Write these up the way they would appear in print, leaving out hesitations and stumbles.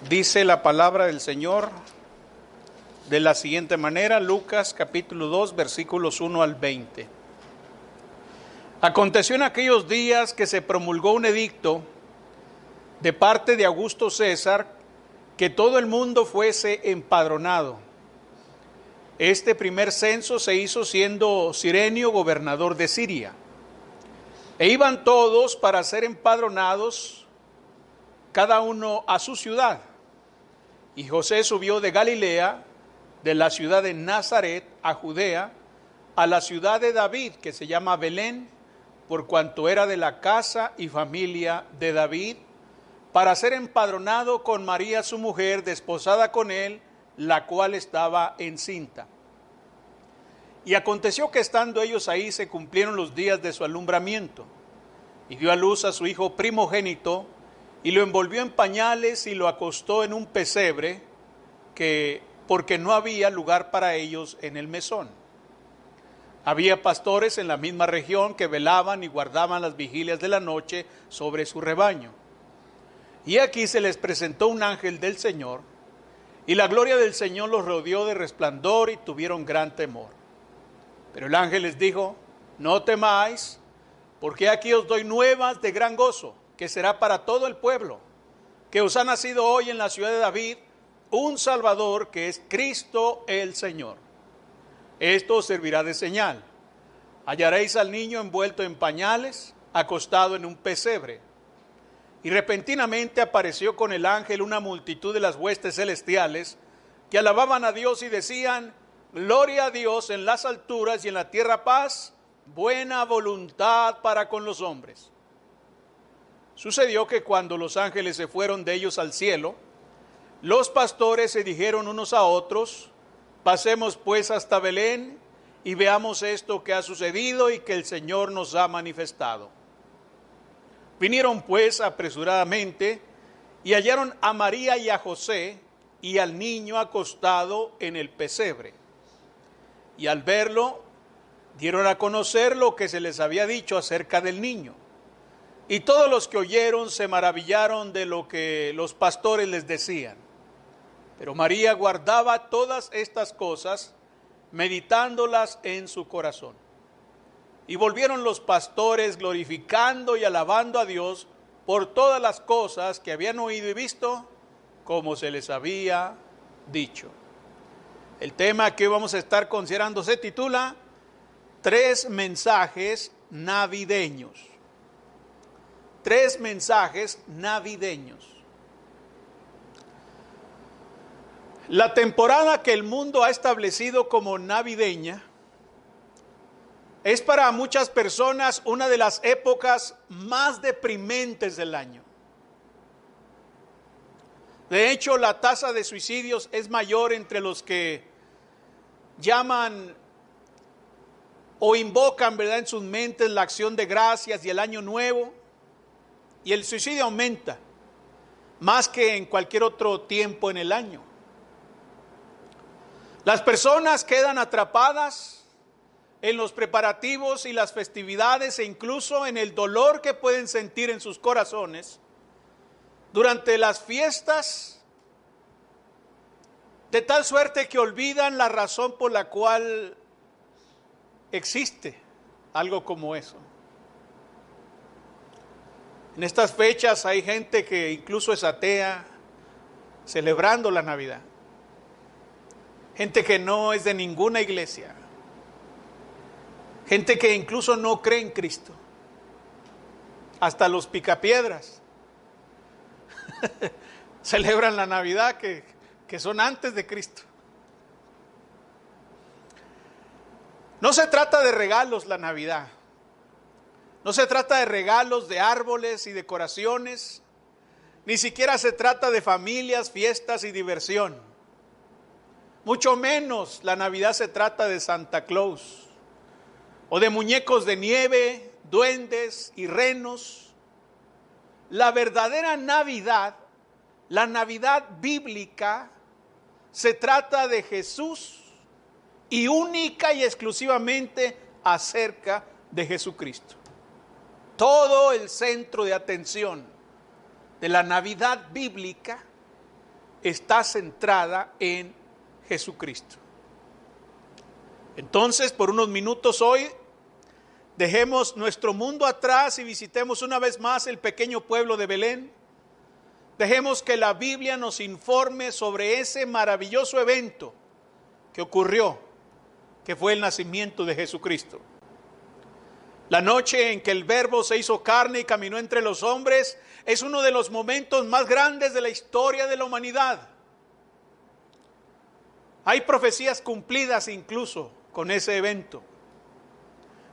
Dice la palabra del Señor de la siguiente manera, Lucas capítulo 2, versículos 1 al 20. Aconteció en aquellos días que se promulgó un edicto de parte de Augusto César que todo el mundo fuese empadronado. Este primer censo se hizo siendo Cirenio gobernador de Siria. E iban todos para ser empadronados, cada uno a su ciudad. Y José subió de Galilea, de la ciudad de Nazaret a Judea, a la ciudad de David, que se llama Belén, por cuanto era de la casa y familia de David, para ser empadronado con María su mujer, desposada con él, la cual estaba encinta. Y aconteció que estando ellos ahí se cumplieron los días de su alumbramiento, y dio a luz a su hijo primogénito, y lo envolvió en pañales y lo acostó en un pesebre, porque no había lugar para ellos en el mesón. Había pastores en la misma región que velaban y guardaban las vigilias de la noche sobre su rebaño. Y aquí se les presentó un ángel del Señor, y la gloria del Señor los rodeó de resplandor y tuvieron gran temor. Pero el ángel les dijo: no temáis, porque aquí os doy nuevas de gran gozo, que será para todo el pueblo, que os ha nacido hoy en la ciudad de David un Salvador, que es Cristo el Señor. Esto os servirá de señal: hallaréis al niño envuelto en pañales, acostado en un pesebre. Y repentinamente apareció con el ángel una multitud de las huestes celestiales, que alababan a Dios y decían: gloria a Dios en las alturas y en la tierra paz, buena voluntad para con los hombres. Sucedió que cuando los ángeles se fueron de ellos al cielo, los pastores se dijeron unos a otros: pasemos pues hasta Belén y veamos esto que ha sucedido y que el Señor nos ha manifestado. Vinieron pues apresuradamente y hallaron a María y a José y al niño acostado en el pesebre. Y al verlo, dieron a conocer lo que se les había dicho acerca del niño. Y todos los que oyeron se maravillaron de lo que los pastores les decían. Pero María guardaba todas estas cosas, meditándolas en su corazón. Y volvieron los pastores glorificando y alabando a Dios por todas las cosas que habían oído y visto, como se les había dicho. El tema que hoy vamos a estar considerando se titula Tres mensajes navideños. Tres mensajes navideños. La temporada que el mundo ha establecido como navideña es para muchas personas una de las épocas más deprimentes del año. De hecho, la tasa de suicidios es mayor entre los que llaman o invocan, ¿verdad?, en sus mentes la acción de gracias y el año nuevo. Y el suicidio aumenta más que en cualquier otro tiempo en el año. Las personas quedan atrapadas en los preparativos y las festividades e incluso en el dolor que pueden sentir en sus corazones durante las fiestas, de tal suerte que olvidan la razón por la cual existe algo como eso. En estas fechas hay gente que incluso es atea, celebrando la Navidad. Gente que no es de ninguna iglesia. Gente que incluso no cree en Cristo. Hasta los picapiedras celebran la Navidad que son antes de Cristo. No se trata de regalos la Navidad. No se trata de regalos, de árboles y decoraciones. Ni siquiera se trata de familias, fiestas y diversión. Mucho menos la Navidad se trata de Santa Claus o de muñecos de nieve, duendes y renos. La verdadera Navidad, la Navidad bíblica, se trata de Jesús y única y exclusivamente acerca de Jesucristo. Todo el centro de atención de la Navidad bíblica está centrada en Jesucristo. Entonces, por unos minutos hoy, dejemos nuestro mundo atrás y visitemos una vez más el pequeño pueblo de Belén. Dejemos que la Biblia nos informe sobre ese maravilloso evento que ocurrió, que fue el nacimiento de Jesucristo. La noche en que el Verbo se hizo carne y caminó entre los hombres es uno de los momentos más grandes de la historia de la humanidad. Hay profecías cumplidas incluso con ese evento.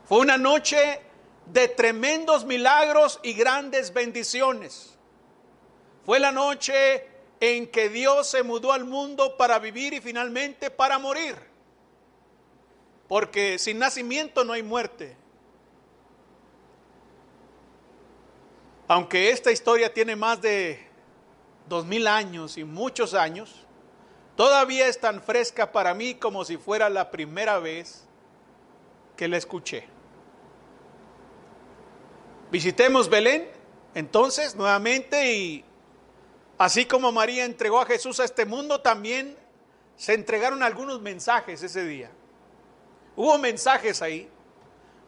Fue una noche de tremendos milagros y grandes bendiciones. Fue la noche en que Dios se mudó al mundo para vivir y finalmente para morir. Porque sin nacimiento no hay muerte. Aunque esta historia tiene más de 2000 años y muchos años, todavía es tan fresca para mí como si fuera la primera vez que la escuché. Visitemos Belén, entonces, nuevamente, y así como María entregó a Jesús a este mundo, también se entregaron algunos mensajes ese día. Hubo mensajes ahí,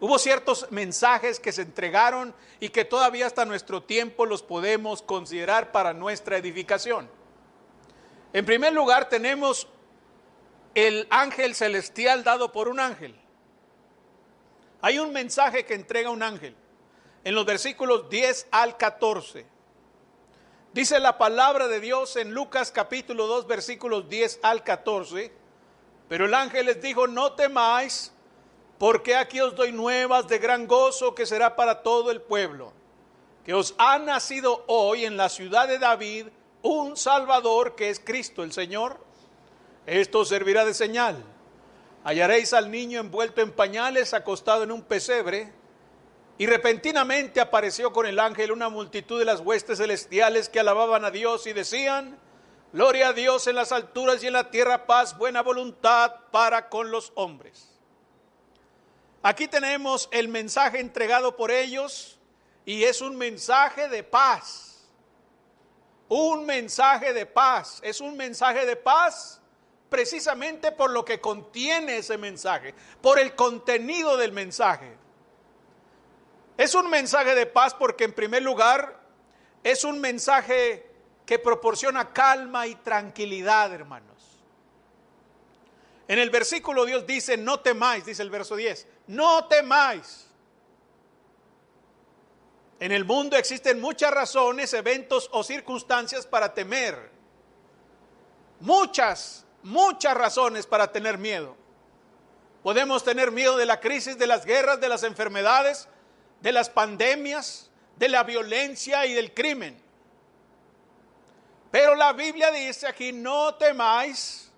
hubo ciertos mensajes que se entregaron y que todavía hasta nuestro tiempo los podemos considerar para nuestra edificación. En primer lugar, tenemos el ángel celestial dado por un ángel. Hay un mensaje que entrega un ángel en los versículos 10 al 14. Dice la palabra de Dios en Lucas capítulo 2, versículos 10 al 14. Pero el ángel les dijo: no temáis, porque aquí os doy nuevas de gran gozo que será para todo el pueblo, que os ha nacido hoy en la ciudad de David un Salvador, que es Cristo el Señor. Esto os servirá de señal: hallaréis al niño envuelto en pañales, acostado en un pesebre. Y repentinamente apareció con el ángel una multitud de las huestes celestiales que alababan a Dios y decían: gloria a Dios en las alturas y en la tierra paz, buena voluntad para con los hombres. Aquí tenemos el mensaje entregado por ellos, y es un mensaje de paz. Un mensaje de paz. Es un mensaje de paz precisamente por lo que contiene ese mensaje, por el contenido del mensaje. Es un mensaje de paz porque, en primer lugar, es un mensaje que proporciona calma y tranquilidad, hermanos. En el versículo Dios dice: no temáis, dice el verso 10, no temáis. En el mundo existen muchas razones, eventos o circunstancias para temer. Muchas razones para tener miedo. Podemos tener miedo de la crisis, de las guerras, de las enfermedades, de las pandemias, de la violencia y del crimen. Pero la Biblia dice aquí: no temáis,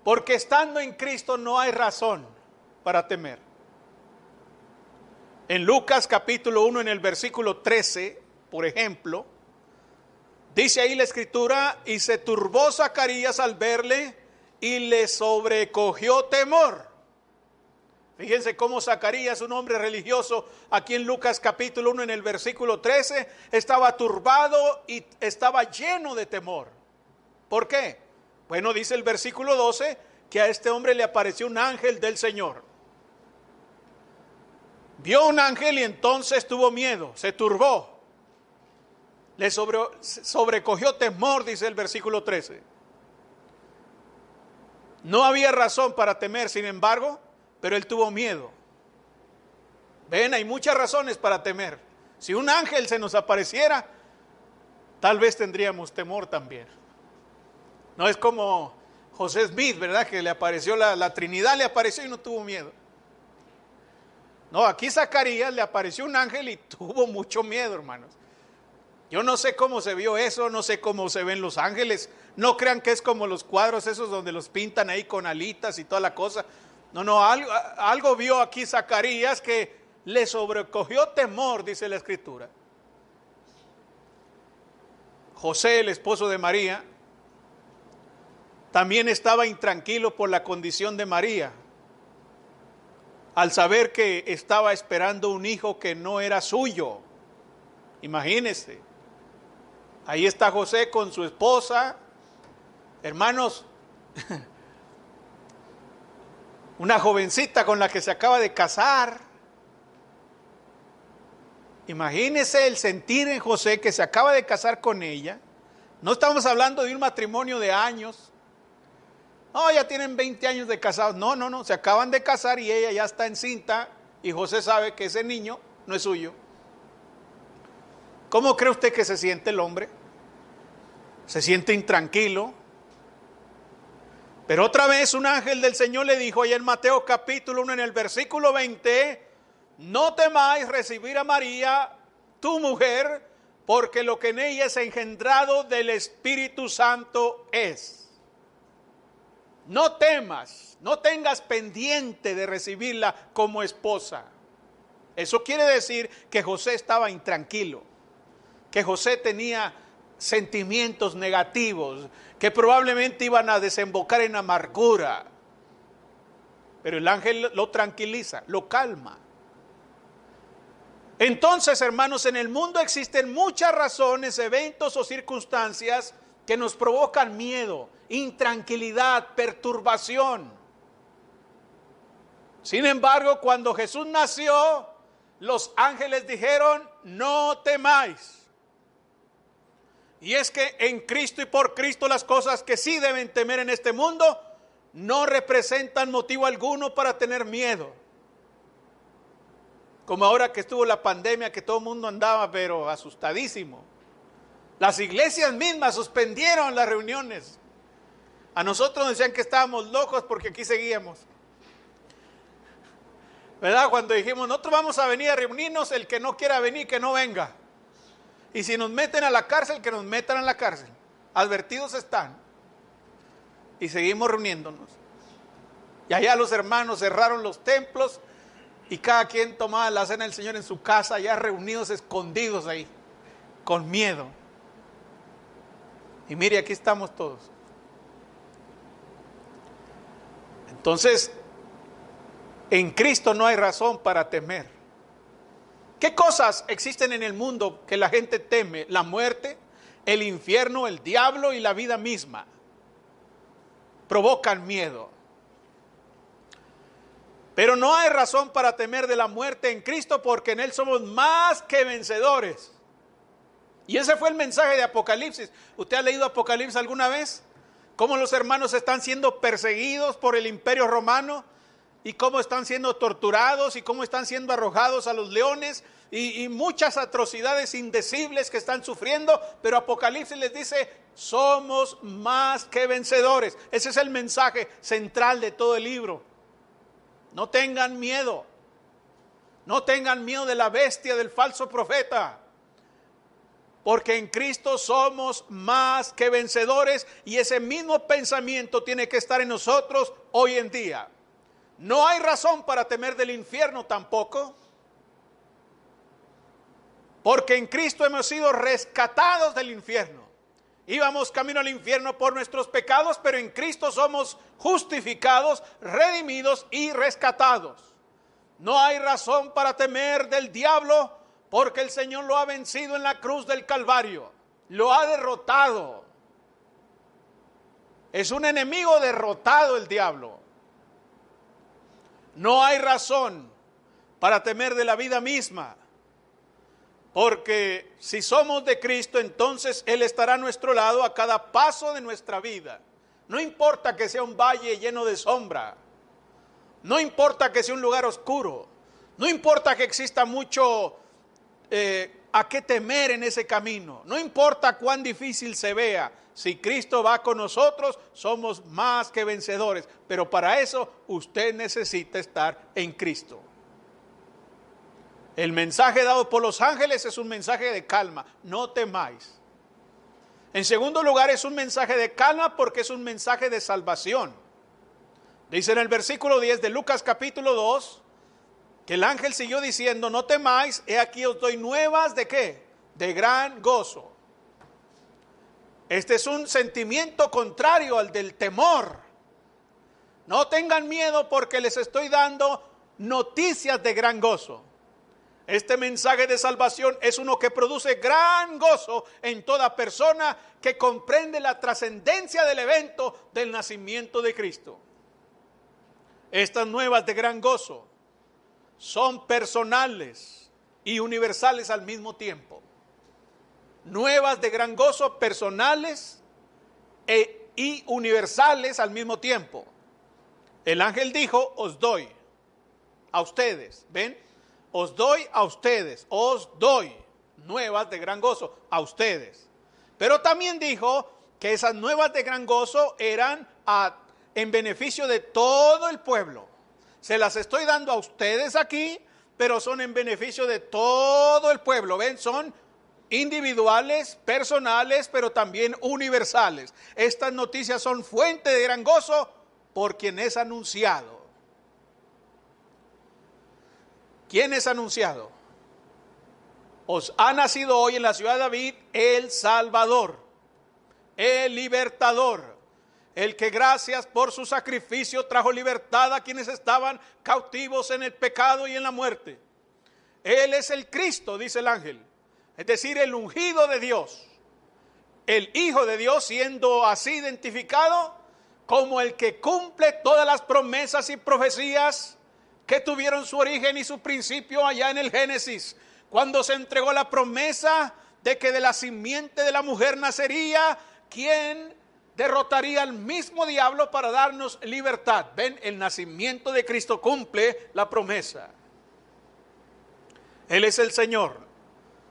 porque estando en Cristo no hay razón para temer. En Lucas capítulo 1, en el versículo 13, por ejemplo, dice ahí la escritura: y se turbó Zacarías al verle y le sobrecogió temor. Fíjense cómo Zacarías, un hombre religioso, aquí en Lucas capítulo 1, en el versículo 13, estaba turbado y estaba lleno de temor. ¿Por qué? Bueno, dice el versículo 12 que a este hombre le apareció un ángel del Señor. Vio un ángel y entonces tuvo miedo, se turbó. Le sobrecogió temor, dice el versículo 13. No había razón para temer, sin embargo, pero él tuvo miedo. Ven, hay muchas razones para temer. Si un ángel se nos apareciera, tal vez tendríamos temor también. No es como José Smith, ¿verdad? Que le apareció la Trinidad, le apareció y no tuvo miedo. No, aquí Zacarías le apareció un ángel y tuvo mucho miedo, hermanos. Yo no sé cómo se vio eso, no sé cómo se ven los ángeles. No crean que es como los cuadros esos donde los pintan ahí con alitas y toda la cosa. No, algo vio aquí Zacarías que le sobrecogió temor, dice la escritura. José, el esposo de María, también estaba intranquilo por la condición de María, al saber que estaba esperando un hijo que no era suyo. Imagínense. Ahí está José con su esposa. Hermanos, una jovencita con la que se acaba de casar. Imagínese el sentir en José que se acaba de casar con ella. No estamos hablando de un matrimonio de años. No, ya tienen 20 años de casados. No, se acaban de casar y ella ya está encinta y José sabe que ese niño no es suyo. ¿Cómo cree usted que se siente el hombre? Se siente intranquilo. Pero otra vez un ángel del Señor le dijo allá en Mateo capítulo 1 en el versículo 20, no temáis recibir a María, tu mujer, porque lo que en ella es engendrado del Espíritu Santo es. No temas, no tengas pendiente de recibirla como esposa. Eso quiere decir que José estaba intranquilo, que José tenía sentimientos negativos, que probablemente iban a desembocar en amargura. Pero el ángel lo tranquiliza, lo calma. Entonces, hermanos, en el mundo existen muchas razones, eventos o circunstancias que nos provocan miedo, intranquilidad, perturbación. Sin embargo, cuando Jesús nació, los ángeles dijeron, no temáis. Y es que en Cristo y por Cristo las cosas que sí deben temer en este mundo no representan motivo alguno para tener miedo. Como ahora que estuvo la pandemia, que todo el mundo andaba pero asustadísimo. Las iglesias mismas suspendieron las reuniones. A nosotros nos decían que estábamos locos porque aquí seguíamos. ¿Verdad? Cuando dijimos, nosotros vamos a venir a reunirnos, el que no quiera venir, que no venga. Y si nos meten a la cárcel, que nos metan a la cárcel. Advertidos están. Y seguimos reuniéndonos. Y allá los hermanos cerraron los templos y cada quien tomaba la cena del Señor en su casa, ya reunidos, escondidos ahí, con miedo. Y mire, aquí estamos todos. Entonces, en Cristo no hay razón para temer. ¿Qué cosas existen en el mundo que la gente teme? La muerte, el infierno, el diablo y la vida misma. Provocan miedo. Pero no hay razón para temer de la muerte en Cristo porque en Él somos más que vencedores. Y ese fue el mensaje de Apocalipsis. ¿Usted ha leído Apocalipsis alguna vez? ¿Cómo los hermanos están siendo perseguidos por el imperio romano? Y cómo están siendo torturados y cómo están siendo arrojados a los leones y muchas atrocidades indecibles que están sufriendo, pero Apocalipsis les dice, somos más que vencedores. Ese es el mensaje central de todo el libro. No tengan miedo, no tengan miedo de la bestia, del falso profeta, porque en Cristo somos más que vencedores y ese mismo pensamiento tiene que estar en nosotros hoy en día. No hay razón para temer del infierno tampoco, porque en Cristo hemos sido rescatados del infierno. Íbamos camino al infierno por nuestros pecados, pero en Cristo somos justificados, redimidos y rescatados. No hay razón para temer del diablo, porque el Señor lo ha vencido en la cruz del Calvario. Lo ha derrotado. Es un enemigo derrotado el diablo. No hay razón para temer de la vida misma, porque si somos de Cristo, entonces Él estará a nuestro lado a cada paso de nuestra vida. No importa que sea un valle lleno de sombra, no importa que sea un lugar oscuro, no importa que exista mucho a qué temer en ese camino, no importa cuán difícil se vea. Si Cristo va con nosotros, somos más que vencedores. Pero para eso usted necesita estar en Cristo. El mensaje dado por los ángeles es un mensaje de calma. No temáis. En segundo lugar, es un mensaje de calma porque es un mensaje de salvación. Dice en el versículo 10 de Lucas capítulo 2, que el ángel siguió diciendo, no temáis, he aquí os doy nuevas de ¿qué? De gran gozo. Este es un sentimiento contrario al del temor. No tengan miedo porque les estoy dando noticias de gran gozo. Este mensaje de salvación es uno que produce gran gozo en toda persona que comprende la trascendencia del evento del nacimiento de Cristo. Estas nuevas de gran gozo son personales y universales al mismo tiempo. Nuevas de gran gozo, personales y universales al mismo tiempo. El ángel dijo, os doy a ustedes, ¿ven? Os doy a ustedes, os doy nuevas de gran gozo a ustedes. Pero también dijo que esas nuevas de gran gozo eran en beneficio de todo el pueblo. Se las estoy dando a ustedes aquí, pero son en beneficio de todo el pueblo. ¿Ven? Son individuales, personales, pero también universales. Estas noticias son fuente de gran gozo por quien es anunciado. ¿Quién es anunciado? Os ha nacido hoy en la ciudad de David el Salvador, el Libertador, el que gracias por su sacrificio trajo libertad a quienes estaban cautivos en el pecado y en la muerte. Él es el Cristo, dice el ángel, es decir, el ungido de Dios, el Hijo de Dios, siendo así identificado como el que cumple todas las promesas y profecías que tuvieron su origen y su principio allá en el Génesis, cuando se entregó la promesa de que de la simiente de la mujer nacería quien derrotaría al mismo diablo para darnos libertad. Ven, el nacimiento de Cristo cumple la promesa. Él es el Señor.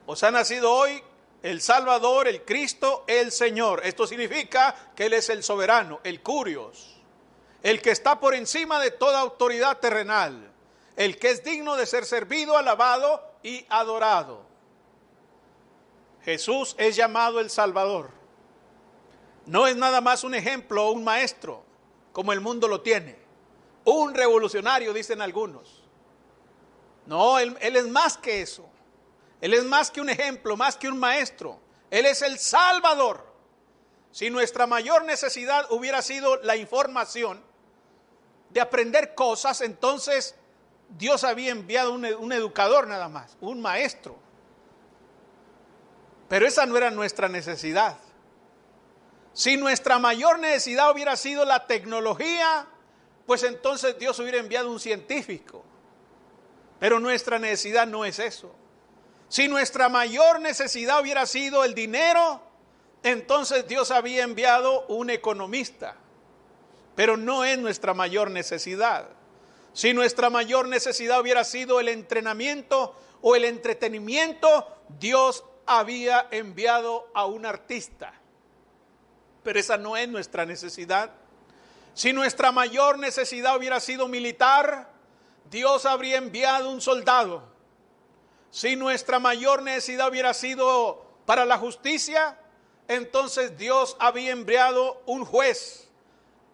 Os ha nacido hoy el Salvador, el Cristo, el Señor. Esto significa que Él es el soberano, el Curios, el que está por encima de toda autoridad terrenal, el que es digno de ser servido, alabado y adorado. Jesús es llamado el Salvador. No es nada más un ejemplo o un maestro, como el mundo lo tiene. Un revolucionario, dicen algunos. No, él es más que eso. Él es más que un ejemplo, más que un maestro. Él es el Salvador. Si nuestra mayor necesidad hubiera sido la información de aprender cosas, entonces Dios había enviado un educador nada más, un maestro. Pero esa no era nuestra necesidad. Si nuestra mayor necesidad hubiera sido la tecnología, pues entonces Dios hubiera enviado un científico. Pero nuestra necesidad no es eso. Si nuestra mayor necesidad hubiera sido el dinero, entonces Dios había enviado un economista. Pero no es nuestra mayor necesidad. Si nuestra mayor necesidad hubiera sido el entrenamiento o el entretenimiento, Dios había enviado a un artista. Pero esa no es nuestra necesidad. Si nuestra mayor necesidad hubiera sido militar, Dios habría enviado un soldado. Si nuestra mayor necesidad hubiera sido para la justicia, entonces Dios había enviado un juez.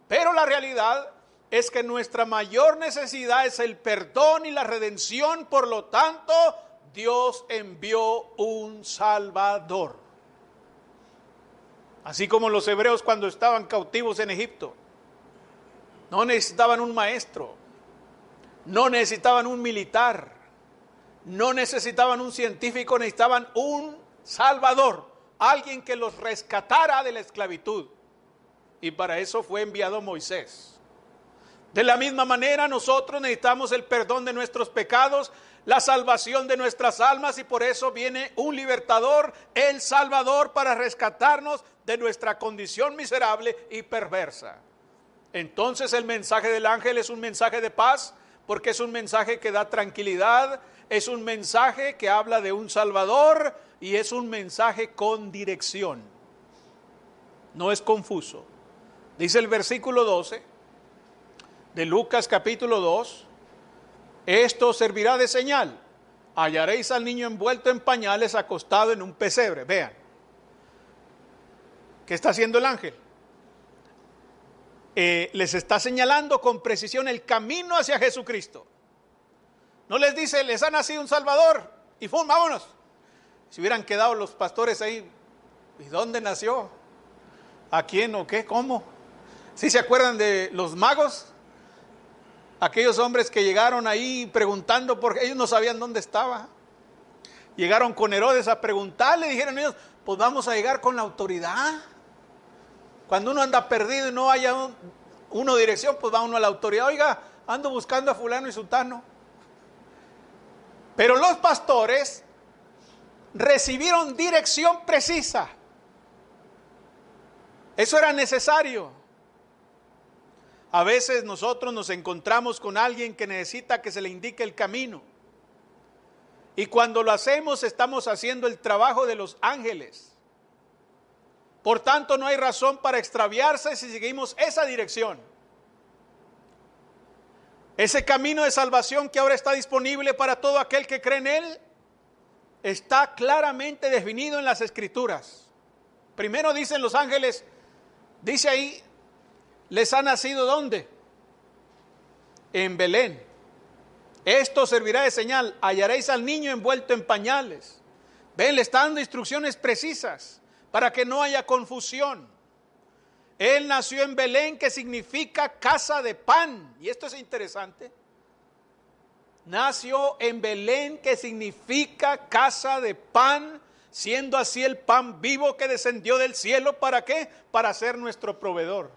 Pero la realidad es que nuestra mayor necesidad es el perdón y la redención, por lo tanto, Dios envió un Salvador. Así como los hebreos cuando estaban cautivos en Egipto, no necesitaban un maestro, no necesitaban un militar, no necesitaban un científico, necesitaban un Salvador, alguien que los rescatara de la esclavitud. Y para eso fue enviado Moisés. De la misma manera, nosotros necesitamos el perdón de nuestros pecados, la salvación de nuestras almas, y por eso viene un libertador, el Salvador, para rescatarnos de nuestra condición miserable y perversa. Entonces el mensaje del ángel es un mensaje de paz, porque es un mensaje que da tranquilidad, es un mensaje que habla de un Salvador y es un mensaje con dirección. No es confuso. Dice el versículo 12 de Lucas capítulo 2, esto servirá de señal. Hallaréis al niño envuelto en pañales, acostado en un pesebre. Vean, ¿qué está haciendo el ángel? Les está señalando con precisión el camino hacia Jesucristo. No les dice, les ha nacido un Salvador y ¡fum! Vámonos. Si hubieran quedado los pastores ahí, ¿y dónde nació? ¿A quién o qué? ¿Cómo? ¿Sí se acuerdan de los magos? Aquellos hombres que llegaron ahí preguntando porque ellos no sabían dónde estaba. Llegaron con Herodes a preguntarle, dijeron ellos, pues vamos a llegar con la autoridad. Cuando uno anda perdido y no haya uno dirección, pues va uno a la autoridad. Oiga, ando buscando a fulano y sultano. Pero los pastores recibieron dirección precisa. Eso era necesario. A veces nosotros nos encontramos con alguien que necesita que se le indique el camino. Y cuando lo hacemos, estamos haciendo el trabajo de los ángeles. Por tanto, no hay razón para extraviarse si seguimos esa dirección. Ese camino de salvación que ahora está disponible para todo aquel que cree en Él, está claramente definido en las Escrituras. Primero dicen los ángeles, dice ahí, les ha nacido ¿dónde? En Belén. Esto servirá de señal, hallaréis al niño envuelto en pañales. Ven, le está dando instrucciones precisas para que no haya confusión. Él nació en Belén, que significa casa de pan. Y esto es interesante. Nació en Belén, que significa casa de pan, siendo así el pan vivo que descendió del cielo. ¿Para qué? Para ser nuestro proveedor.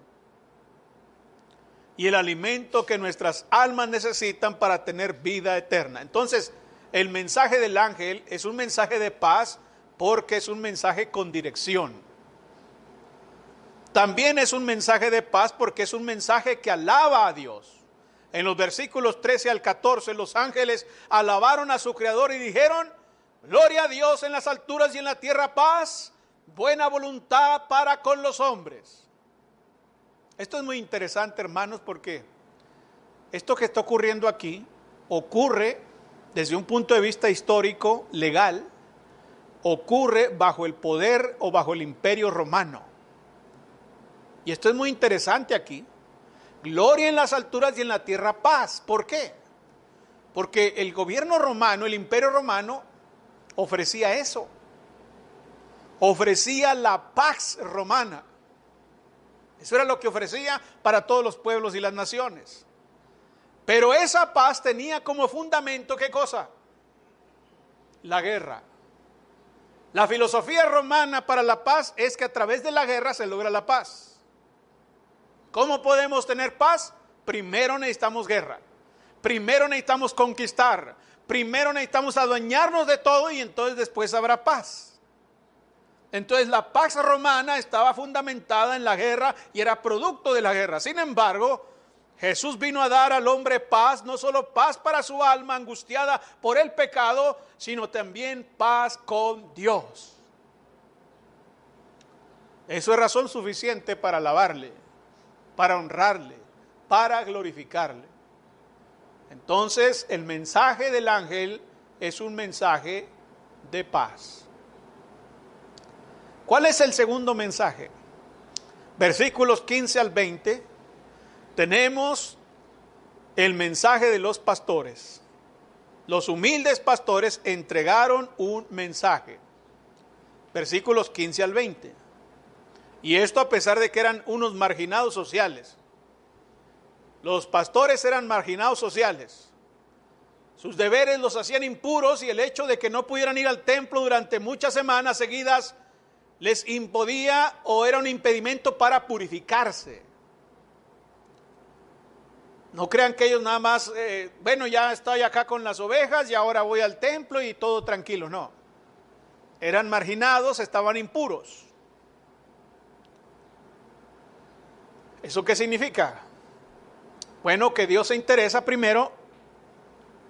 Y el alimento que nuestras almas necesitan para tener vida eterna. Entonces, el mensaje del ángel es un mensaje de paz porque es un mensaje con dirección. También es un mensaje de paz porque es un mensaje que alaba a Dios. En los versículos 13 al 14, los ángeles alabaron a su Creador y dijeron, gloria a Dios en las alturas y en la tierra paz, buena voluntad para con los hombres. Esto es muy interesante, hermanos, porque esto que está ocurriendo aquí ocurre desde un punto de vista histórico, legal, ocurre bajo el poder o bajo el imperio romano. Y esto es muy interesante aquí. Gloria en las alturas y en la tierra paz. ¿Por qué? Porque el gobierno romano, el imperio romano, ofrecía eso. Ofrecía la paz romana. Eso era lo que ofrecía para todos los pueblos y las naciones. Pero esa paz tenía como fundamento, ¿qué cosa? La guerra. La filosofía romana para la paz es que a través de la guerra se logra la paz. ¿Cómo podemos tener paz? Primero necesitamos guerra. Primero necesitamos conquistar. Primero necesitamos adueñarnos de todo y entonces después habrá paz. Entonces la paz romana estaba fundamentada en la guerra y era producto de la guerra. Sin embargo, Jesús vino a dar al hombre paz, no solo paz para su alma angustiada por el pecado, sino también paz con Dios. Eso es razón suficiente para alabarle, para honrarle, para glorificarle. Entonces, el mensaje del ángel es un mensaje de paz. ¿Cuál es el segundo mensaje? Versículos 15 al 20, tenemos el mensaje de los pastores. Los humildes pastores entregaron un mensaje. Versículos 15 al 20. Y esto a pesar de que eran unos marginados sociales. Los pastores eran marginados sociales. Sus deberes los hacían impuros y el hecho de que no pudieran ir al templo durante muchas semanas seguidas les impedía o era un impedimento para purificarse. No crean que ellos nada más, bueno, ya estoy acá con las ovejas y ahora voy al templo y todo tranquilo. No, eran marginados, estaban impuros. ¿Eso qué significa? Bueno, que Dios se interesa primero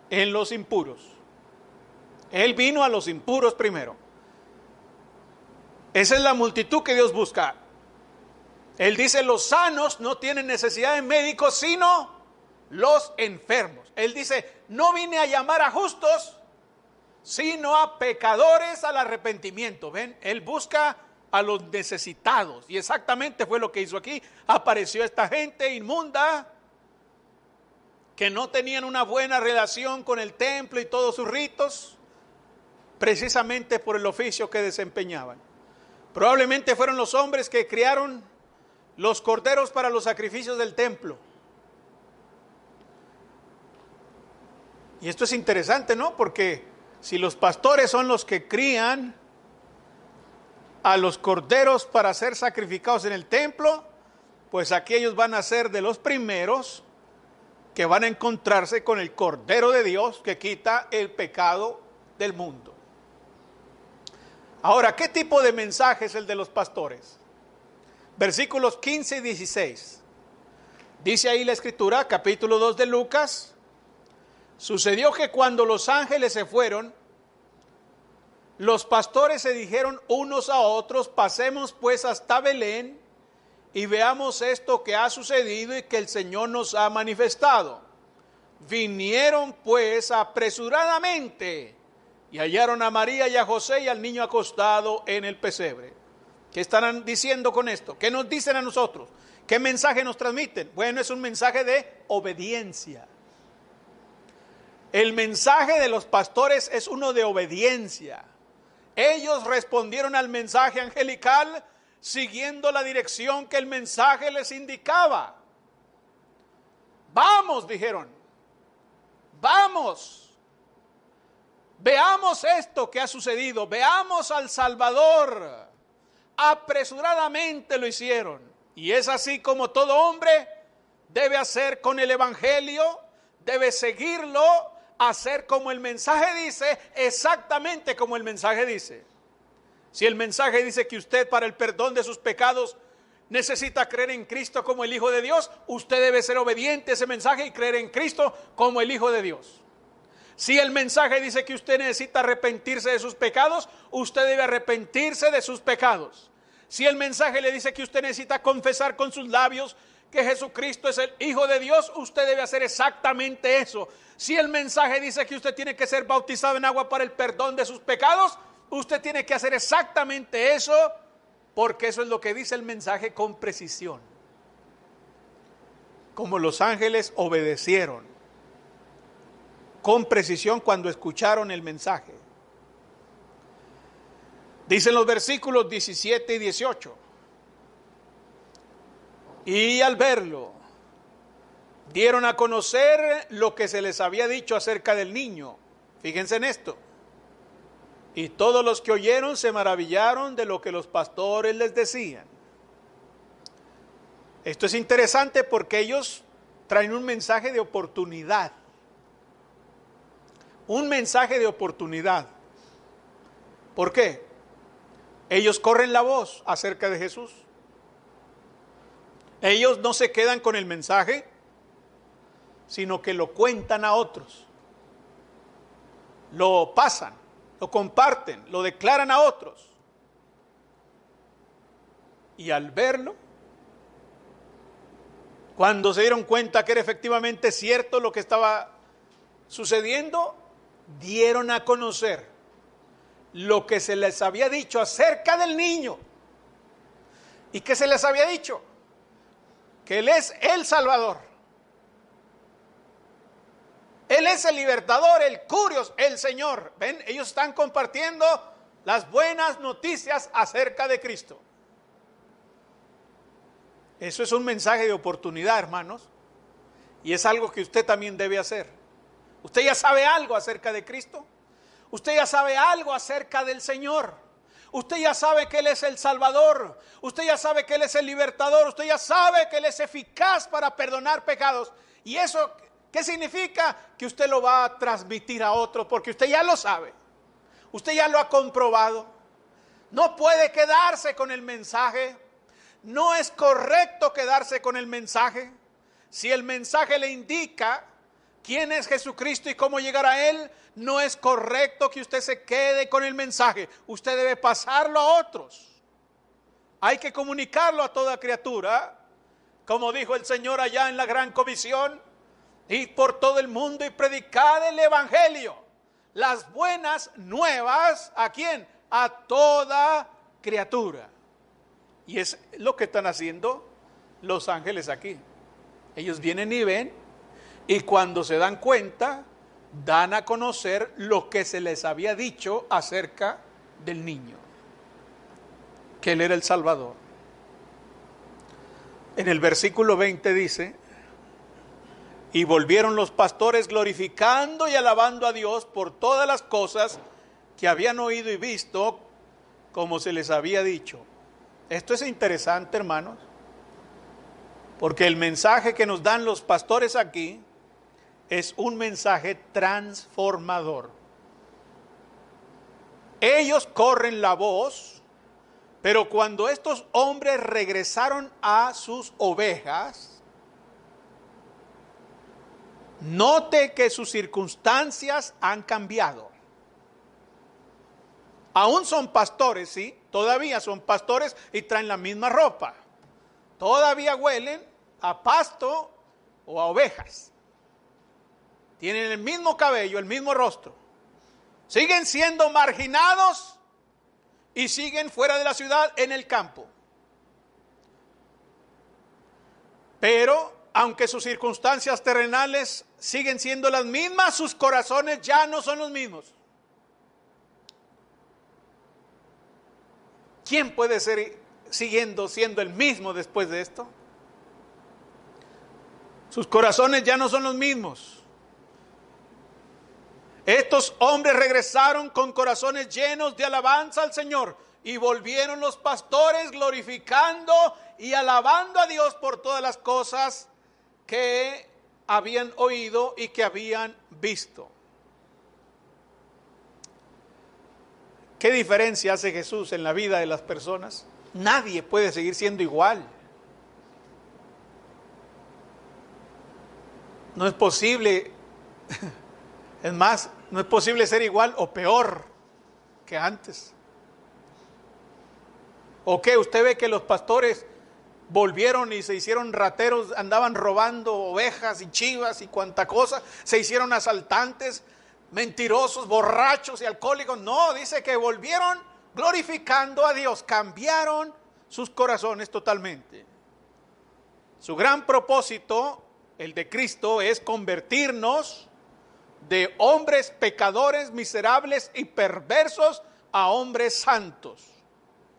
en los impuros. Él vino a los impuros primero. Esa es la multitud que Dios busca. Él dice, los sanos no tienen necesidad de médicos, sino los enfermos. Él dice, no vine a llamar a justos, sino a pecadores al arrepentimiento. ¿Ven? Él busca a los necesitados. Y exactamente fue lo que hizo aquí. Apareció esta gente inmunda, que no tenían una buena relación con el templo y todos sus ritos, precisamente por el oficio que desempeñaban. Probablemente fueron los hombres que criaron los corderos para los sacrificios del templo. Y esto es interesante, ¿no? Porque Si los pastores son los que crían a los corderos para ser sacrificados en el templo, pues aquí ellos van a ser de los primeros que van a encontrarse con el Cordero de Dios que quita el pecado del mundo. Ahora, ¿qué tipo de mensaje es el de los pastores? Versículos 15 y 16. Dice ahí la Escritura, capítulo 2 de Lucas: sucedió que cuando los ángeles se fueron, los pastores se dijeron unos a otros: pasemos pues hasta Belén y veamos esto que ha sucedido y que el Señor nos ha manifestado. Vinieron pues apresuradamente y hallaron a María y a José y al niño acostado en el pesebre. ¿Qué estarán diciendo con esto? ¿Qué nos dicen a nosotros? ¿Qué mensaje nos transmiten? Bueno, es un mensaje de obediencia. El mensaje de los pastores es uno de obediencia. Ellos respondieron al mensaje angelical siguiendo la dirección que el mensaje les indicaba. Vamos, dijeron, vamos, veamos esto que ha sucedido, veamos al Salvador. Apresuradamente lo hicieron. Y es así como todo hombre debe hacer con el evangelio, debe seguirlo, hacer como el mensaje dice, exactamente como el mensaje dice. Si el mensaje dice que usted para el perdón de sus pecados necesita creer en Cristo como el Hijo de Dios, usted debe ser obediente a ese mensaje y creer en Cristo como el Hijo de Dios. Si el mensaje dice que usted necesita arrepentirse de sus pecados, usted debe arrepentirse de sus pecados. Si el mensaje le dice que usted necesita confesar con sus labios que Jesucristo es el Hijo de Dios, usted debe hacer exactamente eso. Si el mensaje dice que usted tiene que ser bautizado en agua para el perdón de sus pecados, usted tiene que hacer exactamente eso, porque eso es lo que dice el mensaje con precisión. Como los ángeles obedecieron con precisión cuando escucharon el mensaje. Dicen los versículos 17 y 18. Y al verlo, dieron a conocer lo que se les había dicho acerca del niño. Fíjense en esto. Y todos los que oyeron se maravillaron de lo que los pastores les decían. Esto es interesante porque ellos traen un mensaje de oportunidad. Un mensaje de oportunidad. ¿Por qué? Ellos corren la voz acerca de Jesús. Ellos no se quedan con el mensaje, sino que lo cuentan a otros. Lo pasan, lo comparten, lo declaran a otros. Y al verlo, cuando se dieron cuenta que era efectivamente cierto lo que estaba sucediendo, dieron a conocer lo que se les había dicho acerca del niño. ¿Y qué se les había dicho? Que Él es el Salvador. Él es el libertador, el Curios, el Señor. ¿Ven? Ellos están compartiendo las buenas noticias acerca de Cristo. Eso es un mensaje de oportunidad, hermanos. Y es algo que usted también debe hacer. ¿Usted ya sabe algo acerca de Cristo? ¿Usted ya sabe algo acerca del Señor? Usted ya sabe que Él es el Salvador. Usted ya sabe que Él es el libertador. Usted ya sabe que Él es eficaz para perdonar pecados. ¿Y eso qué significa? Que usted lo va a transmitir a otros, porque usted ya lo sabe. Usted ya lo ha comprobado. No puede quedarse con el mensaje. No es correcto quedarse con el mensaje. Si el mensaje le indica quién es Jesucristo y cómo llegar a Él, no es correcto que usted se quede con el mensaje. Usted debe pasarlo a otros. Hay que comunicarlo a toda criatura. Como dijo el Señor allá en la gran comisión: id por todo el mundo y predicad el evangelio. Las buenas nuevas, ¿a quién? A toda criatura. Y es lo que están haciendo los ángeles aquí. Ellos vienen y ven, y cuando se dan cuenta, dan a conocer lo que se les había dicho acerca del niño, que Él era el Salvador. En el versículo 20 dice: Y volvieron los pastores glorificando y alabando a Dios por todas las cosas que habían oído y visto, como se les había dicho. Esto es interesante, hermanos, porque el mensaje que nos dan los pastores aquí es un mensaje transformador. Ellos corren la voz, pero cuando estos hombres regresaron a sus ovejas, note que sus circunstancias han cambiado. Aún son pastores, ¿sí? Todavía son pastores y traen la misma ropa. Todavía huelen a pasto o a ovejas. Tienen el mismo cabello, el mismo rostro. Siguen siendo marginados y siguen fuera de la ciudad en el campo. Pero, aunque sus circunstancias terrenales siguen siendo las mismas, sus corazones ya no son los mismos. ¿Quién puede ser siendo el mismo después de esto? Sus corazones ya no son los mismos. Estos hombres regresaron con corazones llenos de alabanza al Señor y volvieron los pastores glorificando y alabando a Dios por todas las cosas que habían oído y que habían visto. ¿Qué diferencia hace Jesús en la vida de las personas? Nadie puede seguir siendo igual. No es posible, es más, no es posible ser igual o peor que antes. ¿O qué? Usted ve que los pastores volvieron y se hicieron rateros, andaban robando ovejas y chivas y cuanta cosa, se hicieron asaltantes, mentirosos, borrachos y alcohólicos. No, dice que volvieron glorificando a Dios, cambiaron sus corazones totalmente. Su gran propósito, el de Cristo, es convertirnos de hombres pecadores, miserables y perversos a hombres santos.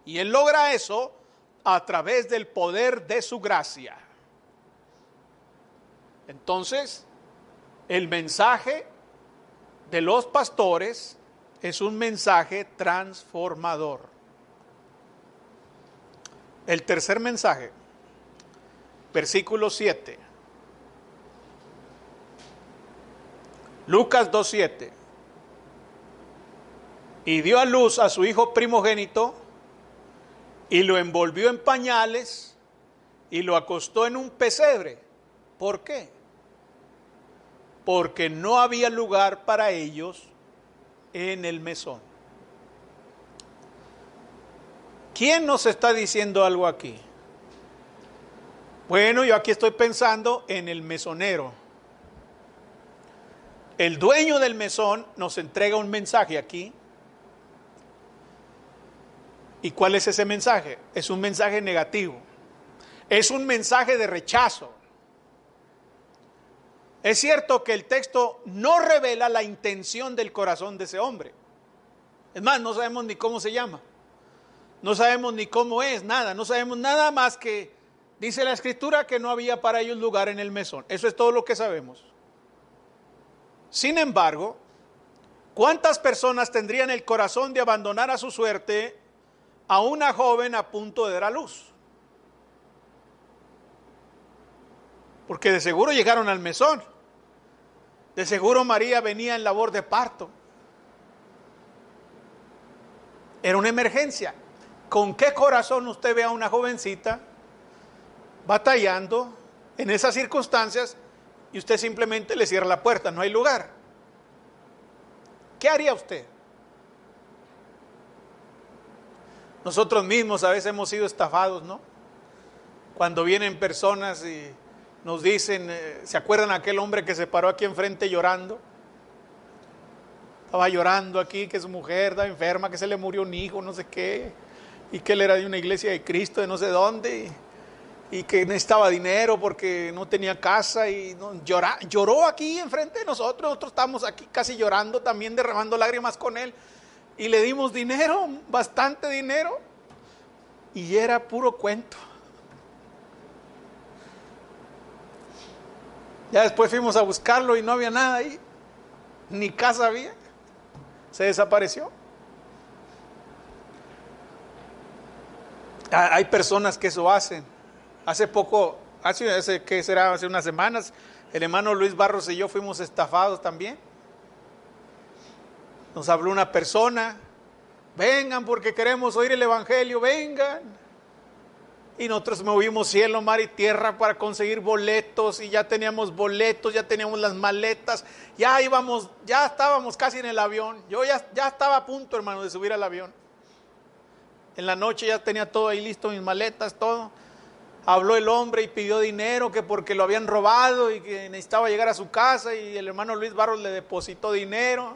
Y Él logra eso a través del poder de su gracia. Entonces, el mensaje de los pastores es un mensaje transformador. El tercer mensaje, versículo 7. Lucas 2:7. Y dio a luz a su hijo primogénito y lo envolvió en pañales y lo acostó en un pesebre. ¿Por qué? Porque no había lugar para ellos en el mesón. ¿Quién nos está diciendo algo aquí? Bueno, yo aquí estoy pensando en el mesonero. El dueño del mesón nos entrega un mensaje aquí. ¿Y cuál es ese mensaje? Es un mensaje negativo. Es un mensaje de rechazo. Es cierto que el texto no revela la intención del corazón de ese hombre. Es más, no sabemos ni cómo se llama. No sabemos ni cómo es, nada. No sabemos nada más que dice la Escritura que no había para ellos lugar en el mesón. Eso es todo lo que sabemos. Sin embargo, ¿cuántas personas tendrían el corazón de abandonar a su suerte a una joven a punto de dar a luz? Porque de seguro llegaron al mesón. De seguro María venía en labor de parto. Era una emergencia. ¿Con qué corazón usted ve a una jovencita batallando en esas circunstancias y usted simplemente le cierra la puerta? No hay lugar. ¿Qué haría usted? Nosotros mismos a veces hemos sido estafados, ¿no? Cuando vienen personas y nos dicen, ¿se acuerdan aquel hombre que se paró aquí enfrente llorando? Estaba llorando aquí, que su mujer estaba enferma, que se le murió un hijo, no sé qué, y que él era de una iglesia de Cristo de no sé dónde, y que necesitaba dinero porque no tenía casa, y lloró aquí enfrente de nosotros estábamos aquí casi llorando también, derramando lágrimas con él, y le dimos dinero, bastante dinero, y era puro cuento. Ya después fuimos a buscarlo y no había nada ahí, ni casa había, se desapareció. Hay personas que eso hacen. Hace poco, ¿qué será? Hace unas semanas, el hermano Luis Barros y yo fuimos estafados también. Nos habló una persona: vengan porque queremos oír el evangelio, vengan. Y nosotros movimos cielo, mar y tierra para conseguir boletos, y ya teníamos boletos, ya teníamos las maletas, ya estábamos casi en el avión. Yo ya estaba a punto, hermano, de subir al avión. En la noche ya tenía todo ahí listo, mis maletas, todo. Habló el hombre y pidió dinero, que porque lo habían robado y que necesitaba llegar a su casa, y el hermano Luis Barros le depositó dinero.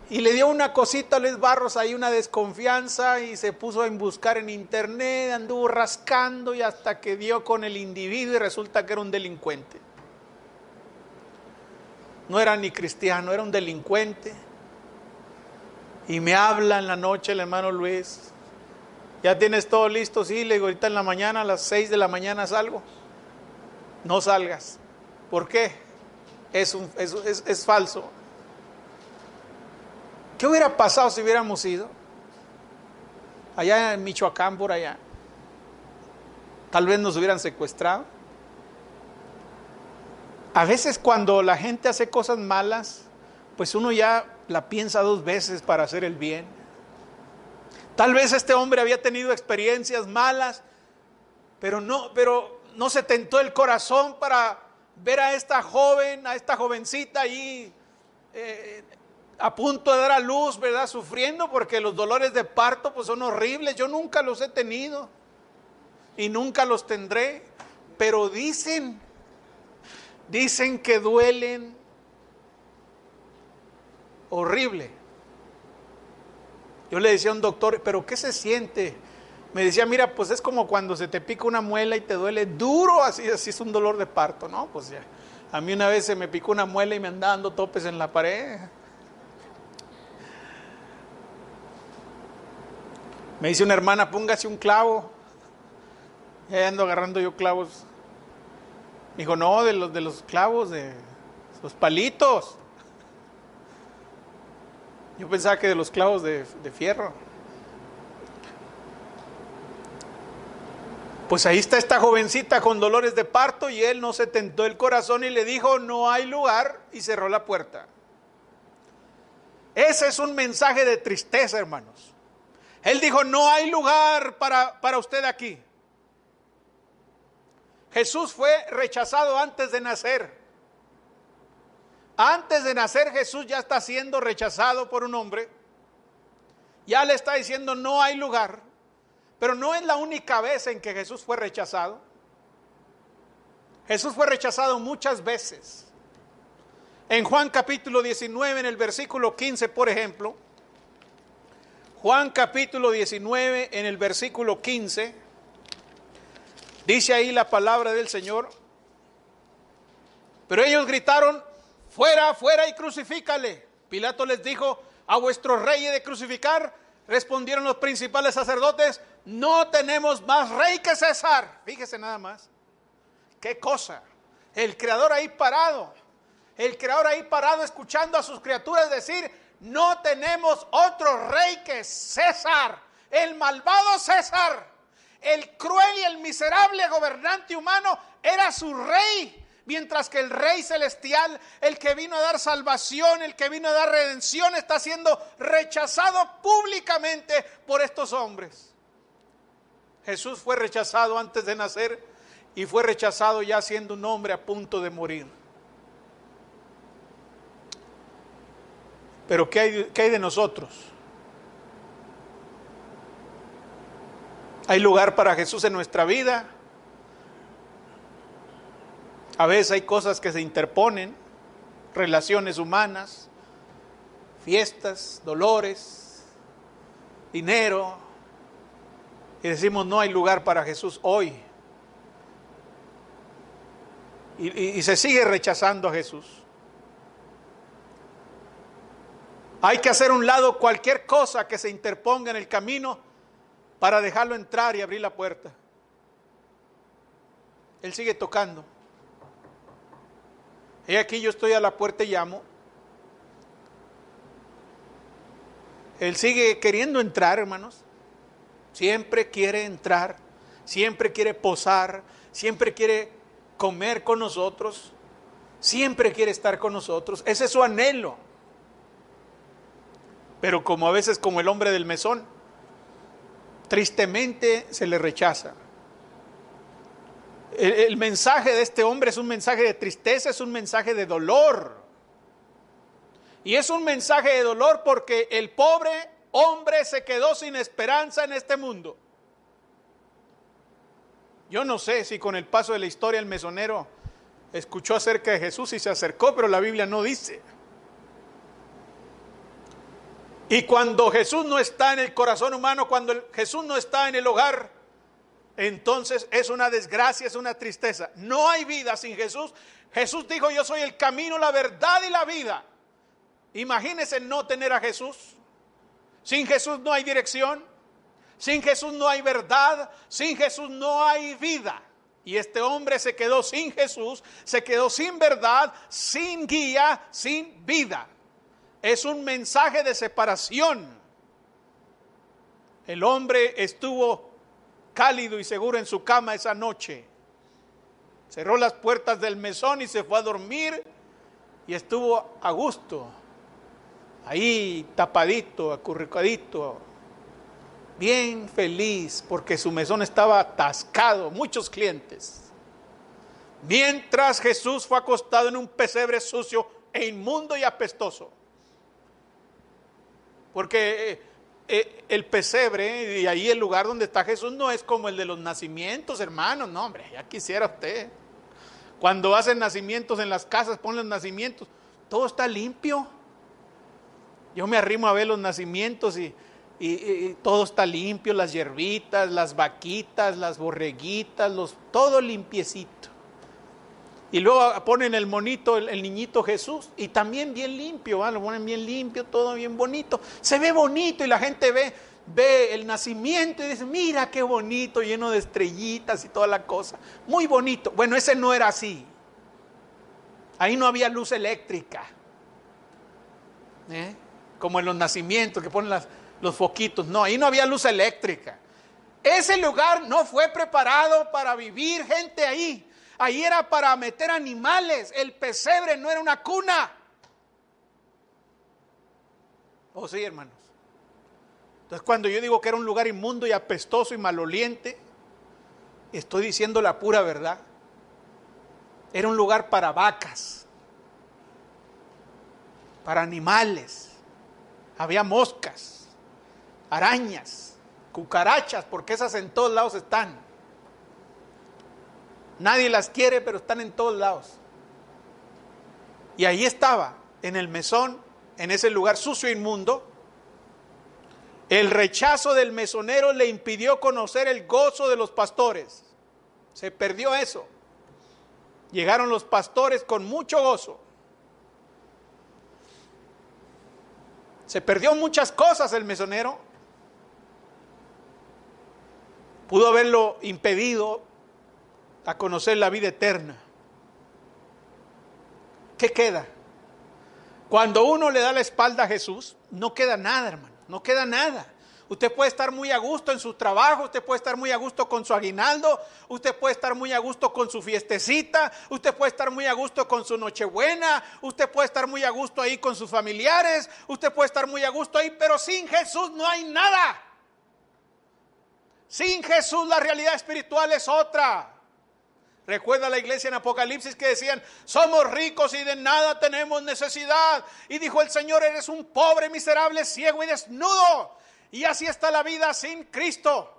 Y le dio una cosita a Luis Barros ahí, una desconfianza, y se puso a buscar en internet, anduvo rascando y hasta que dio con el individuo y resulta que era un delincuente. No era ni cristiano, era un delincuente. Y me habla en la noche el hermano Luis: ¿ya tienes todo listo? Sí, le digo, ahorita en la mañana, a las 6 de la mañana salgo. No salgas. ¿Por qué? Es falso. ¿Qué hubiera pasado si hubiéramos ido allá en Michoacán, por allá? Tal vez nos hubieran secuestrado. A veces cuando la gente hace cosas malas, pues uno ya la piensa 2 veces para hacer el bien. Tal vez este hombre había tenido experiencias malas, pero no se tentó el corazón para ver a esta jovencita ahí a punto de dar a luz, ¿verdad? Sufriendo, porque los dolores de parto pues son horribles. Yo nunca los he tenido y nunca los tendré, pero dicen que duelen horrible. Yo le decía a un doctor: ¿pero qué se siente? Me decía: mira, pues es como cuando se te pica una muela y te duele duro, así es un dolor de parto. No, pues ya. A mí una vez se me picó una muela y me andaba dando topes en la pared. Me dice una hermana: póngase un clavo. Ya ando agarrando yo clavos. Me dijo: no, de los clavos, de los palitos. Yo pensaba que de los clavos de fierro. Pues ahí está esta jovencita con dolores de parto, y él no se tentó el corazón y le dijo: no hay lugar, y cerró la puerta. Ese es un mensaje de tristeza, hermanos. Él dijo: no hay lugar para usted aquí. Jesús fue rechazado antes de nacer. Antes de nacer Jesús ya está siendo rechazado por un hombre. Ya le está diciendo: no hay lugar. Pero no es la única vez en que Jesús fue rechazado. Jesús fue rechazado muchas veces. En Juan capítulo 19, en el versículo 15, por ejemplo. Juan capítulo 19, en el versículo 15, dice ahí la palabra del Señor: pero ellos gritaron: fuera, fuera, y crucifícale. Pilato les dijo: ¿a vuestro rey he de crucificar? Respondieron los principales sacerdotes: no tenemos más rey que César. Fíjese nada más. ¿Qué cosa? El Creador ahí parado. El Creador ahí parado escuchando a sus criaturas decir: no tenemos otro rey que César. El malvado César, el cruel y el miserable gobernante humano, era su rey. Mientras que el Rey Celestial, el que vino a dar salvación, el que vino a dar redención, está siendo rechazado públicamente por estos hombres. Jesús fue rechazado antes de nacer y fue rechazado ya siendo un hombre a punto de morir. Pero ¿qué hay de nosotros? ¿Hay lugar para Jesús en nuestra vida? A veces hay cosas que se interponen, relaciones humanas, fiestas, dolores, dinero, y decimos: no hay lugar para Jesús hoy. Y se sigue rechazando a Jesús. Hay que hacer a un lado cualquier cosa que se interponga en el camino para dejarlo entrar y abrir la puerta. Él sigue tocando. He aquí yo estoy a la puerta y llamo. Él sigue queriendo entrar, hermanos. Siempre quiere entrar, siempre quiere posar, siempre quiere comer con nosotros, siempre quiere estar con nosotros. Ese es su anhelo. Pero como a veces, como el hombre del mesón, tristemente se le rechaza. El mensaje de este hombre es un mensaje de tristeza, es un mensaje de dolor. Y es un mensaje de dolor porque el pobre hombre se quedó sin esperanza en este mundo. Yo no sé si con el paso de la historia el mesonero escuchó acerca de Jesús y se acercó, pero la Biblia no dice. Y cuando Jesús no está en el corazón humano, cuando Jesús no está en el hogar, entonces es una desgracia, es una tristeza. No hay vida sin Jesús. Jesús dijo: yo soy el camino, la verdad y la vida. Imagínense no tener a Jesús. Sin Jesús no hay dirección, sin Jesús no hay verdad, sin Jesús no hay vida. Y este hombre se quedó sin Jesús, se quedó sin verdad, sin guía, sin vida. Es un mensaje de separación. El hombre estuvo cálido y seguro en su cama esa noche. Cerró las puertas del mesón y se fue a dormir y estuvo a gusto. Ahí tapadito, acurrucadito, bien feliz porque su mesón estaba atascado, muchos clientes. Mientras Jesús fue acostado en un pesebre sucio e inmundo y apestoso. Porque el pesebre y ahí el lugar donde está Jesús no es como el de los nacimientos, hermanos. No, hombre, ya quisiera usted. Cuando hacen nacimientos en las casas, ponen los nacimientos, todo está limpio. Yo me arrimo a ver los nacimientos y todo está limpio, las hierbitas, las vaquitas, las borreguitas, todo limpiecito. Y luego ponen el monito, el niñito Jesús, y también bien limpio, ¿va? Lo ponen bien limpio, todo bien bonito. Se ve bonito y la gente ve el nacimiento y dice: mira qué bonito, lleno de estrellitas y toda la cosa. Muy bonito. Bueno, ese no era así. Ahí no había luz eléctrica. Como en los nacimientos que ponen los foquitos. No, ahí no había luz eléctrica. Ese lugar no fue preparado para vivir gente ahí. Ahí era para meter animales. El pesebre no era una cuna. ¿Oh sí, hermanos? Entonces, cuando yo digo que era un lugar inmundo y apestoso y maloliente, estoy diciendo la pura verdad. Era un lugar para vacas, para animales. Había moscas, arañas, cucarachas, porque esas en todos lados están. Nadie las quiere, pero están en todos lados. Y ahí estaba, en el mesón, en ese lugar sucio e inmundo. El rechazo del mesonero le impidió conocer el gozo de los pastores. Se perdió eso. Llegaron los pastores con mucho gozo. Se perdió muchas cosas el mesonero. Pudo haberlo impedido a conocer la vida eterna. ¿Qué queda? Cuando uno le da la espalda a Jesús, no queda nada, hermano, no queda nada. Usted puede estar muy a gusto en su trabajo, usted puede estar muy a gusto con su aguinaldo, usted puede estar muy a gusto con su fiestecita, usted puede estar muy a gusto con su nochebuena, usted puede estar muy a gusto ahí con sus familiares, usted puede estar muy a gusto ahí, pero sin Jesús no hay nada. Sin Jesús la realidad espiritual es otra. Recuerda la iglesia en Apocalipsis que decían: somos ricos y de nada tenemos necesidad. Y dijo el Señor: eres un pobre, miserable, ciego y desnudo. Y así está la vida sin Cristo.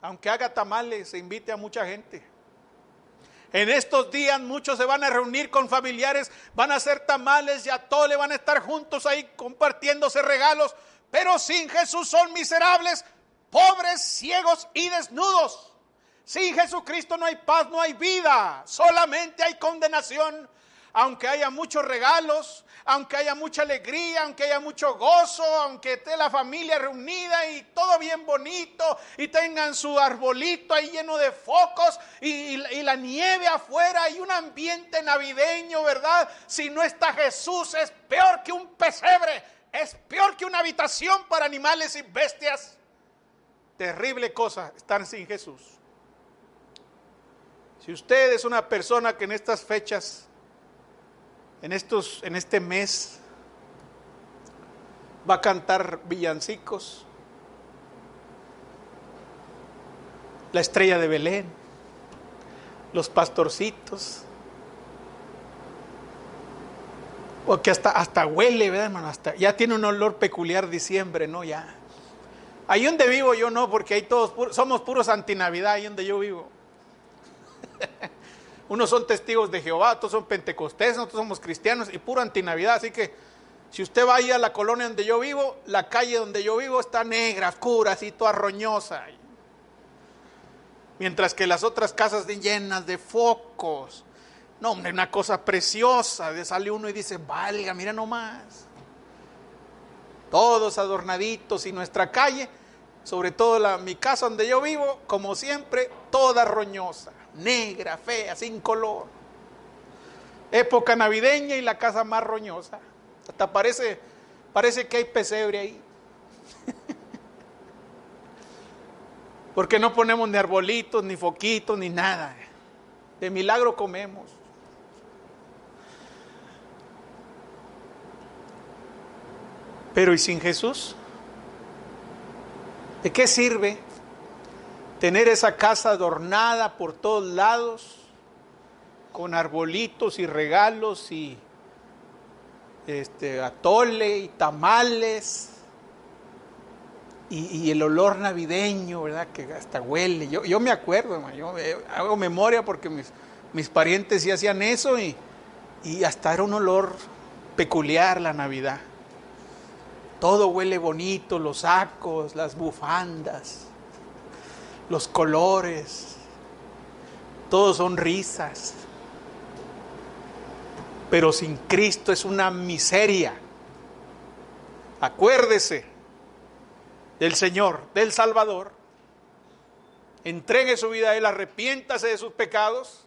Aunque haga tamales, se invite a mucha gente. En estos días muchos se van a reunir con familiares, van a hacer tamales y a todos le van a estar juntos ahí compartiéndose regalos. Pero sin Jesús son miserables, pobres, ciegos y desnudos. Sin Jesucristo no hay paz, no hay vida, solamente hay condenación. aunque haya muchos regalos, aunque haya mucha alegría, aunque haya mucho gozo, aunque esté la familia reunida y todo bien bonito y tengan su arbolito ahí lleno de focos y la nieve afuera y un ambiente navideño, ¿verdad? Si no está Jesús es peor que un pesebre, es peor que una habitación para animales y bestias. Terrible cosa estar sin Jesús. Si usted es una persona que en estas fechas, en este mes, va a cantar villancicos, la estrella de Belén, los pastorcitos, o que hasta huele, ¿verdad, hermano? Ya tiene un olor peculiar diciembre, ¿no? Ya. Ahí donde vivo yo no, porque ahí somos puros antinavidad, ahí donde yo vivo. Unos son testigos de Jehová, otros son pentecostés, nosotros somos cristianos y puro antinavidad. Así que si usted va ahí a la colonia donde yo vivo, la calle donde yo vivo está negra, oscura, así toda roñosa. Mientras que las otras casas están llenas de focos. No, hombre, una cosa preciosa. Sale uno y dice, valga, mira nomás. Todos adornaditos y nuestra calle, sobre todo mi casa donde yo vivo, como siempre, toda roñosa, negra, fea, sin color. Época navideña y la casa más roñosa. Hasta parece que hay pesebre ahí. Porque no ponemos ni arbolitos, ni foquitos, ni nada. De milagro comemos. Pero ¿y sin Jesús? ¿De qué sirve tener esa casa adornada por todos lados, con arbolitos y regalos y atole y tamales y el olor navideño, ¿verdad? Que hasta huele. Yo me acuerdo, hermano, yo hago memoria porque mis parientes sí hacían eso y hasta era un olor peculiar la Navidad. Todo huele bonito, los sacos, las bufandas, los colores, todos son risas. Pero sin Cristo es una miseria. Acuérdese del Señor, del Salvador. Entregue su vida a Él, arrepiéntase de sus pecados.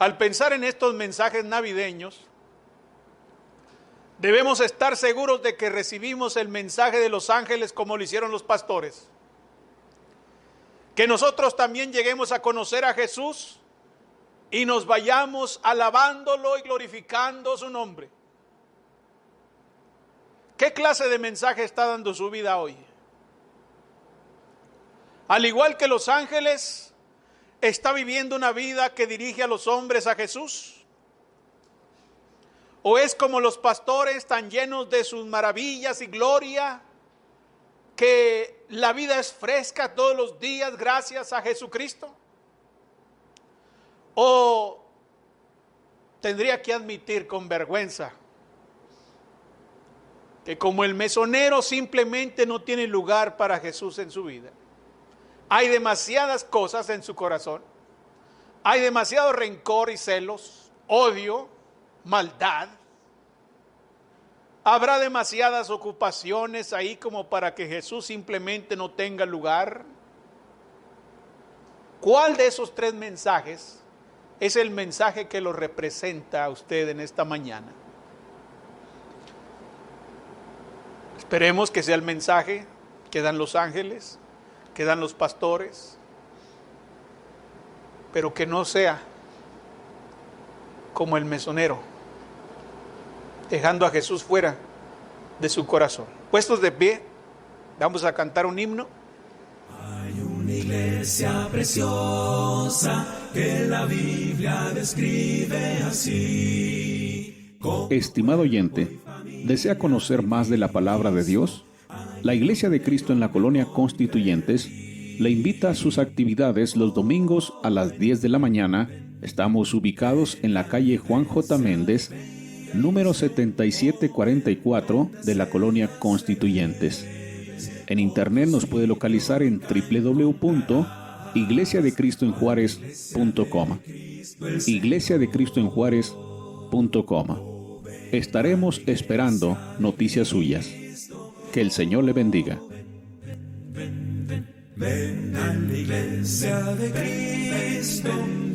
Al pensar en estos mensajes navideños, debemos estar seguros de que recibimos el mensaje de los ángeles como lo hicieron los pastores. Que nosotros también lleguemos a conocer a Jesús y nos vayamos alabándolo y glorificando su nombre. ¿Qué clase de mensaje está dando su vida hoy? Al igual que los ángeles, ¿está viviendo una vida que dirige a los hombres a Jesús? ¿O es como los pastores tan llenos de sus maravillas y gloria, que la vida es fresca todos los días gracias a Jesucristo? ¿O tendría que admitir con vergüenza que como el mesonero simplemente no tiene lugar para Jesús en su vida? Hay demasiadas cosas en su corazón, hay demasiado rencor y celos, odio, maldad. Habrá demasiadas ocupaciones ahí como para que Jesús simplemente no tenga lugar. ¿Cuál de esos tres mensajes es el mensaje que lo representa a usted en esta mañana? Esperemos que sea el mensaje que dan los ángeles, que dan los pastores, pero que no sea como el mesonero, dejando a Jesús fuera de su corazón. Puestos de pie, vamos a cantar un himno. Hay una iglesia preciosa que la Biblia describe así. Estimado oyente, ¿desea conocer más de la palabra de Dios? La Iglesia de Cristo en la Colonia Constituyentes le invita a sus actividades los domingos a las 10 de la mañana. Estamos ubicados en la calle Juan J. Méndez, número 7744 de la Colonia Constituyentes. En internet nos puede localizar en www.iglesiadecristoenjuarez.com. iglesiadecristoenjuarez.com. Estaremos esperando noticias suyas. Que el Señor le bendiga. Ven a la iglesia de Cristo,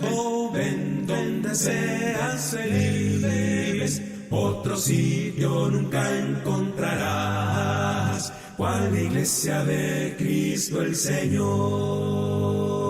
oh, ven donde seas feliz. Otro sitio nunca encontrarás, cual la iglesia de Cristo el Señor.